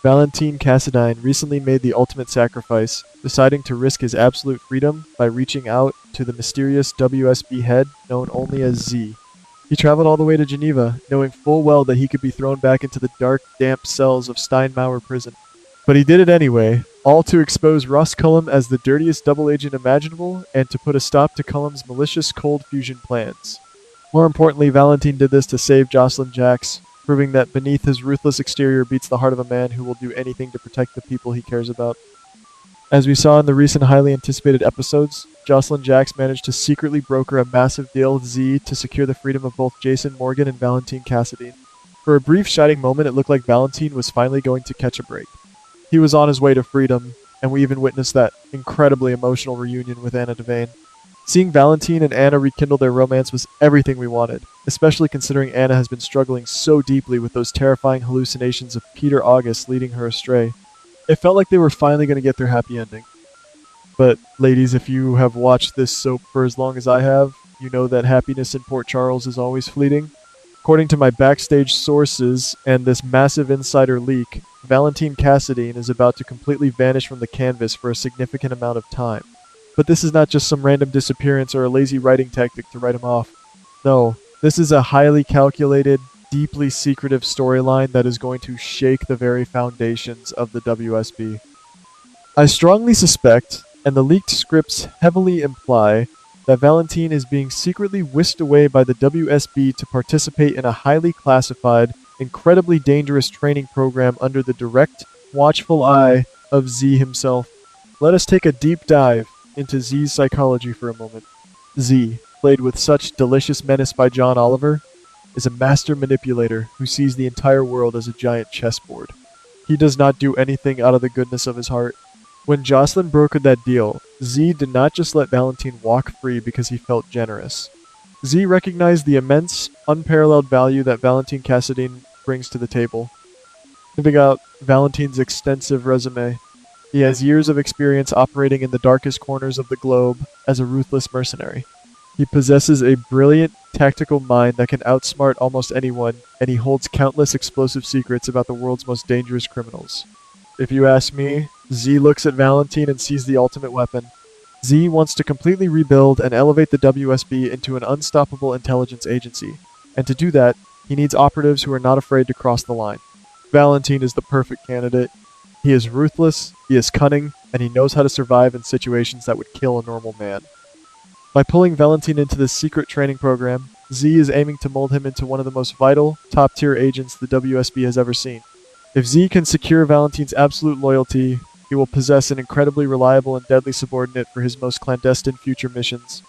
Valentin Cassadine recently made the ultimate sacrifice, deciding to risk his absolute freedom by reaching out to the mysterious WSB head known only as Z. He traveled all the way to Geneva, knowing full well that he could be thrown back into the dark, damp cells of Steinmauer prison. But he did it anyway, all to expose Ross Cullum as the dirtiest double agent imaginable and to put a stop to Cullum's malicious cold fusion plans. More importantly, Valentin did this to save Jocelyn Jacks, proving that beneath his ruthless exterior beats the heart of a man who will do anything to protect the people he cares about. As we saw in the recent highly anticipated episodes, Jocelyn Jacks managed to secretly broker a massive deal with Z to secure the freedom of both Jason Morgan and Valentin Cassadine. For a brief shining moment, it looked like Valentin was finally going to catch a break. He was on his way to freedom, and we even witnessed that incredibly emotional reunion with Anna Devane. Seeing Valentin and Anna rekindle their romance was everything we wanted, especially considering Anna has been struggling so deeply with those terrifying hallucinations of Peter August leading her astray. It felt like they were finally going to get their happy ending. But, ladies, if you have watched this soap for as long as I have, you know that happiness in Port Charles is always fleeting. According to my backstage sources and this massive insider leak, Valentin Cassadine is about to completely vanish from the canvas for a significant amount of time. But this is not just some random disappearance or a lazy writing tactic to write him off. No, this is a highly calculated, deeply secretive storyline that is going to shake the very foundations of the WSB. I strongly suspect, and the leaked scripts heavily imply, that Valentin is being secretly whisked away by the WSB to participate in a highly classified, incredibly dangerous training program under the direct, watchful eye of Z himself. Let us take a deep dive into Z's psychology for a moment. Z, played with such delicious menace by John Oliver, is a master manipulator who sees the entire world as a giant chessboard. He does not do anything out of the goodness of his heart. When Jocelyn brokered that deal, Z did not just let Valentin walk free because he felt generous. Z recognized the immense, unparalleled value that Valentin Cassadine brings to the table. Think out Valentin's extensive resume. He has years of experience operating in the darkest corners of the globe as a ruthless mercenary. He possesses a brilliant, tactical mind that can outsmart almost anyone, and he holds countless explosive secrets about the world's most dangerous criminals. If you ask me, Z looks at Valentin and sees the ultimate weapon. Z wants to completely rebuild and elevate the WSB into an unstoppable intelligence agency, and to do that, he needs operatives who are not afraid to cross the line. Valentin is the perfect candidate. He is ruthless, he is cunning, and he knows how to survive in situations that would kill a normal man. By pulling Valentin into this secret training program, Z is aiming to mold him into one of the most vital, top-tier agents the WSB has ever seen. If Z can secure Valentin's absolute loyalty, he will possess an incredibly reliable and deadly subordinate for his most clandestine future missions.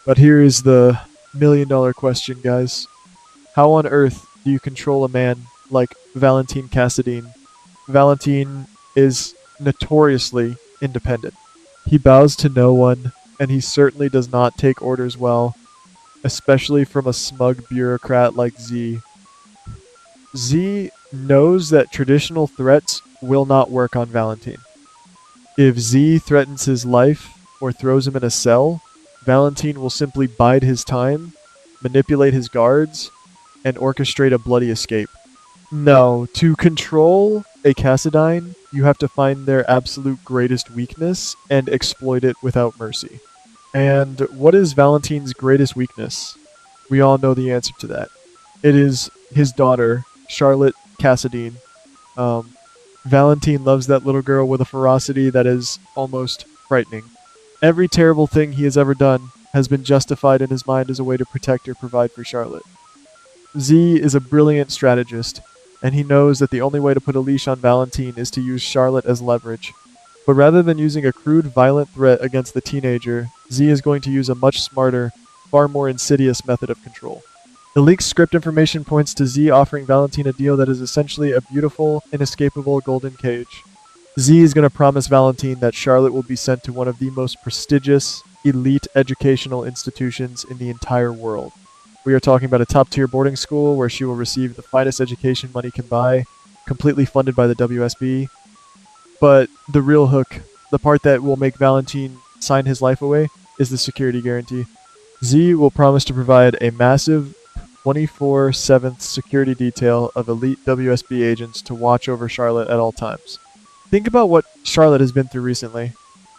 But here is the million-dollar question, guys. How on earth do you control a man like Valentin Cassadine? Valentin is notoriously independent. He bows to no one, and he certainly does not take orders well, especially from a smug bureaucrat like Z. Z knows that traditional threats will not work on Valentin. If Z threatens his life or throws him in a cell, Valentin will simply bide his time, manipulate his guards, and orchestrate a bloody escape. No, to control a Cassadine, you have to find their absolute greatest weakness and exploit it without mercy. And what is Valentin's greatest weakness? We all know the answer to that. It is his daughter, Charlotte Cassadine. Valentin loves that little girl with a ferocity that is almost frightening. Every terrible thing he has ever done has been justified in his mind as a way to protect or provide for Charlotte. Z is a brilliant strategist, and he knows that the only way to put a leash on Valentin is to use Charlotte as leverage. But rather than using a crude, violent threat against the teenager, Z is going to use a much smarter, far more insidious method of control. The leaked script information points to Z offering Valentin a deal that is essentially a beautiful, inescapable golden cage. Z is going to promise Valentin that Charlotte will be sent to one of the most prestigious, elite educational institutions in the entire world. We are talking about a top-tier boarding school where she will receive the finest education money can buy, completely funded by the WSB. But the real hook, the part that will make Valentin sign his life away, is the security guarantee. Z will promise to provide a massive, 24/7 security detail of elite WSB agents to watch over Charlotte at all times. Think about what Charlotte has been through recently.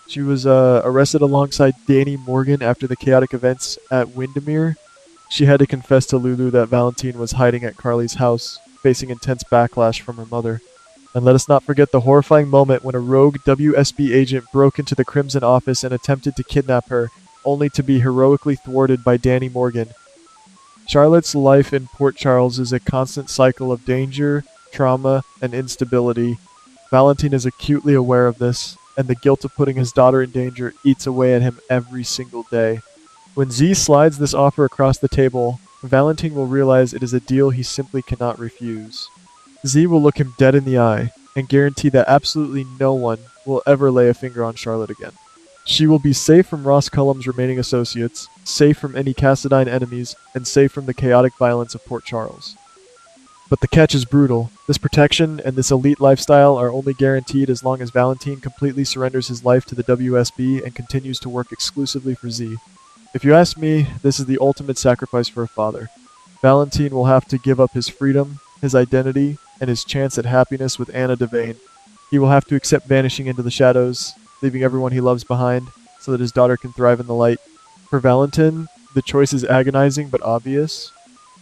She was arrested alongside Danny Morgan after the chaotic events at Windermere. She had to confess to Lulu that Valentin was hiding at Carly's house, facing intense backlash from her mother. And let us not forget the horrifying moment when a rogue WSB agent broke into the Crimson office and attempted to kidnap her, only to be heroically thwarted by Danny Morgan. Charlotte's life in Port Charles is a constant cycle of danger, trauma, and instability. Valentin is acutely aware of this, and the guilt of putting his daughter in danger eats away at him every single day. When Z slides this offer across the table, Valentin will realize it is a deal he simply cannot refuse. Z will look him dead in the eye and guarantee that absolutely no one will ever lay a finger on Charlotte again. She will be safe from Ross Cullum's remaining associates, safe from any Cassadine enemies, and safe from the chaotic violence of Port Charles. But the catch is brutal. This protection and this elite lifestyle are only guaranteed as long as Valentin completely surrenders his life to the WSB and continues to work exclusively for Z. If you ask me, this is the ultimate sacrifice for a father. Valentin will have to give up his freedom, his identity, and his chance at happiness with Anna Devane. He will have to accept vanishing into the shadows, leaving everyone he loves behind, so that his daughter can thrive in the light. For Valentin, the choice is agonizing but obvious.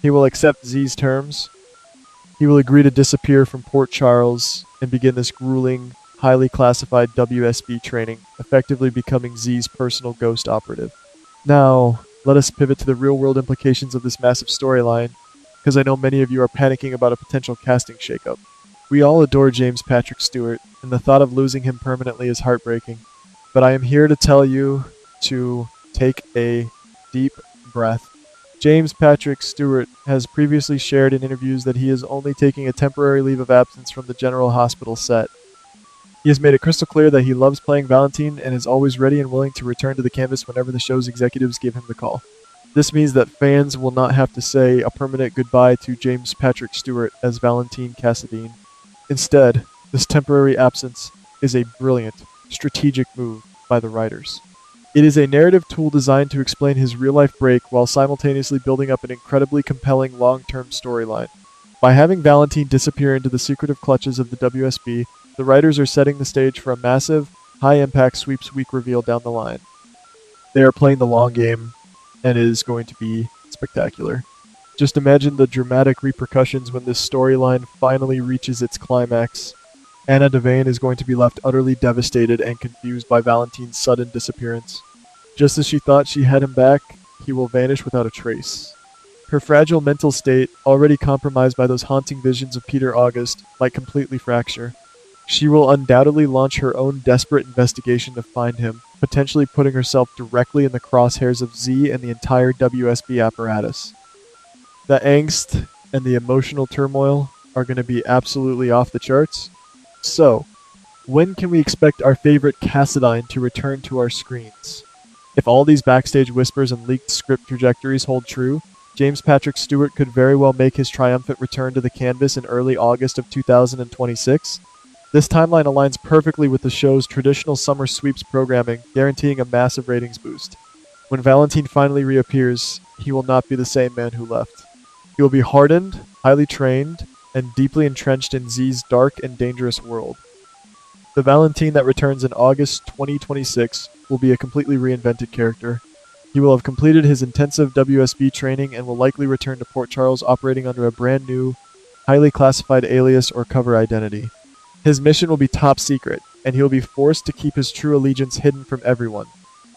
He will accept Z's terms. He will agree to disappear from Port Charles and begin this grueling, highly classified WSB training, effectively becoming Z's personal ghost operative. Now, let us pivot to the real-world implications of this massive storyline, because I know many of you are panicking about a potential casting shakeup. We all adore James Patrick Stuart, and the thought of losing him permanently is heartbreaking. But I am here to tell you to take a deep breath. James Patrick Stuart has previously shared in interviews that he is only taking a temporary leave of absence from the General Hospital set. He has made it crystal clear that he loves playing Valentin and is always ready and willing to return to the canvas whenever the show's executives give him the call. This means that fans will not have to say a permanent goodbye to James Patrick Stuart as Valentin Cassadine. Instead, this temporary absence is a brilliant, strategic move by the writers. It is a narrative tool designed to explain his real-life break while simultaneously building up an incredibly compelling long-term storyline. By having Valentin disappear into the secretive clutches of the WSB, the writers are setting the stage for a massive, high-impact sweeps week reveal down the line. They are playing the long game, and it is going to be spectacular. Just imagine the dramatic repercussions when this storyline finally reaches its climax. Anna Devane is going to be left utterly devastated and confused by Valentin's sudden disappearance. Just as she thought she had him back, he will vanish without a trace. Her fragile mental state, already compromised by those haunting visions of Peter August, might completely fracture. She will undoubtedly launch her own desperate investigation to find him, potentially putting herself directly in the crosshairs of Z and the entire WSB apparatus. The angst and the emotional turmoil are going to be absolutely off the charts. So, when can we expect our favorite Cassadine to return to our screens? If all these backstage whispers and leaked script trajectories hold true, James Patrick Stuart could very well make his triumphant return to the canvas in early August of 2026. This timeline aligns perfectly with the show's traditional summer sweeps programming, guaranteeing a massive ratings boost. When Valentin finally reappears, he will not be the same man who left. He will be hardened, highly trained, and deeply entrenched in Z's dark and dangerous world. The Valentin that returns in August 2026 will be a completely reinvented character. He will have completed his intensive WSB training and will likely return to Port Charles operating under a brand new, highly classified alias or cover identity. His mission will be top secret, and he will be forced to keep his true allegiance hidden from everyone,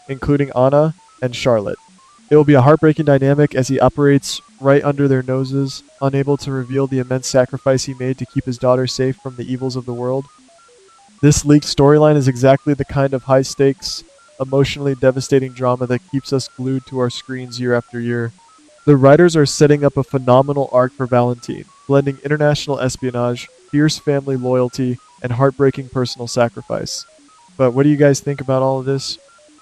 including Anna and Charlotte. It will be a heartbreaking dynamic as he operates right under their noses, unable to reveal the immense sacrifice he made to keep his daughter safe from the evils of the world. This leaked storyline is exactly the kind of high-stakes, emotionally devastating drama that keeps us glued to our screens year after year. The writers are setting up a phenomenal arc for Valentin, blending international espionage, fierce family loyalty, and heartbreaking personal sacrifice. But what do you guys think about all of this?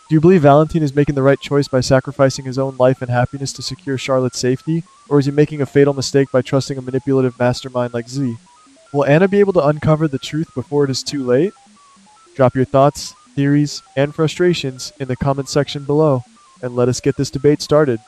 Do you believe Valentin is making the right choice by sacrificing his own life and happiness to secure Charlotte's safety, or is he making a fatal mistake by trusting a manipulative mastermind like Z? Will Anna be able to uncover the truth before it is too late? Drop your thoughts, theories, and frustrations in the comment section below, and let us get this debate started.